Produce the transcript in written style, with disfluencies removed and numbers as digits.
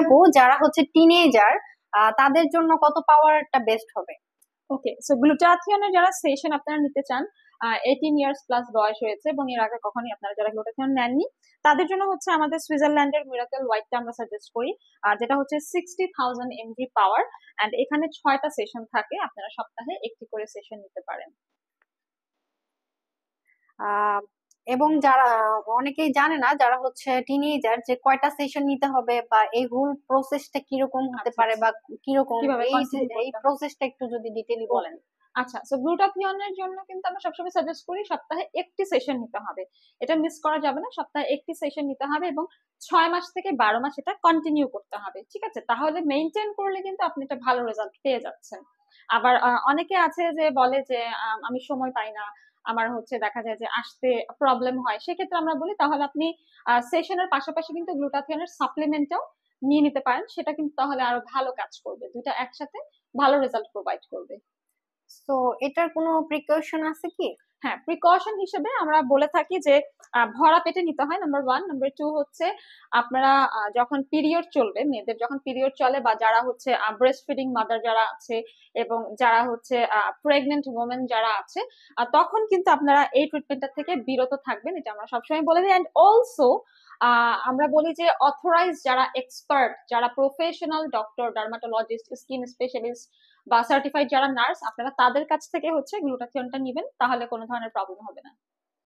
আপু, যারা হচ্ছে টিনেজার তাদের জন্য কত পাওয়ারটা বেস্ট হবে? ওকে, সো গ্লুটাথিয়নের যারা সেশন আপনারা নিতে চান, 18 ইয়ার্স প্লাস বয়স হয়েছে এবং এর আগে কখনোই আপনারা যারা গ্লুটাথিয়ন নেননি, তাদের জন্য হচ্ছে আমাদের সুইজারল্যান্ডের মিরাকেল হোয়াইটটা আমরা সাজেস্ট করি। আর যেটা হচ্ছে 60,000 mg পাওয়ার, অ্যান্ড এখানে 6টা সেশন থাকে, আপনারা সপ্তাহে একটি করে সেশন নিতে পারেন। আহ এবং যারা অনেকেই জানে না, যারা হচ্ছে টিনেজার, যে কয়টা সেশন নিতে হবে বা এই হোল প্রসেসটা কিরকম হতে আচ্ছা পারে আচ্ছা, বা কিরকম কিভাবে এই কন্টিনিউ এই করতে হবে। প্রসেসটা একটু যদি ডিটেইলি বলেন। আচ্ছা, সো গ্লুটাথিয়নের জন্য কিন্তু আমরা সবসময় সাজেস্ট করি সপ্তাহে একটি সেশন নিতে হবে। এটা মিস করা যাবে না, সপ্তাহে একটি সেশন নিতে হবে এবং 6 মাস থেকে 12 মাস এটা কন্টিনিউ করতে হবে, ঠিক আছে? তাহলে মেনটেন করলে কিন্তু আপনি একটা ভালো রেজাল্ট পেয়ে যাচ্ছেন। আবার অনেকে আছে যে বলে যে আমি সময় পাই না, আমার হচ্ছে দেখা যায় যে আসতে প্রবলেম হয়, সেক্ষেত্রে আমরা বলি তাহলে আপনি সেশনের পাশাপাশি কিন্তু গ্লুটাথিয়নের সাপ্লিমেন্টটাও নিয়ে নিতে পারেন, সেটা কিন্তু তাহলে আরো ভালো কাজ করবে, দুইটা একসাথে ভালো রেজাল্ট প্রোভাইড করবে। তো এটার কোনো প্রিকশন আছে কি? হ্যাঁ, প্রিকশন হিসেবে আমরা বলে থাকি যে ভরা পেটে নিতে হয়, নাম্বার ওয়ান। নাম্বার টু হচ্ছে আপনারা যখন পিরিয়ড চলবে, মেয়েদের যখন পিরিয়ড চলে বা যারা হচ্ছে ব্রেস্ট ফিডিং মাদার যারা আছে এবং যারা হচ্ছে প্রেগনেন্ট ওমেন যারা আছে, তখন কিন্তু আপনারা এই ট্রিটমেন্টটা থেকে বিরত থাকবেন, এটা আমরা সবসময় বলে দিই। অ্যান্ড অলসো আমরা বলি যে অথরাইজ যারা এক্সপার্ট, যারা professional doctor, dermatologist, skin specialist বা সার্টিফাইড যারা নার্স, আপনারা তাদের কাছ থেকে হচ্ছে গ্লুটাথিয়নটা নিবেন, তাহলে কোনো ধরনের প্রবলেম হবে না।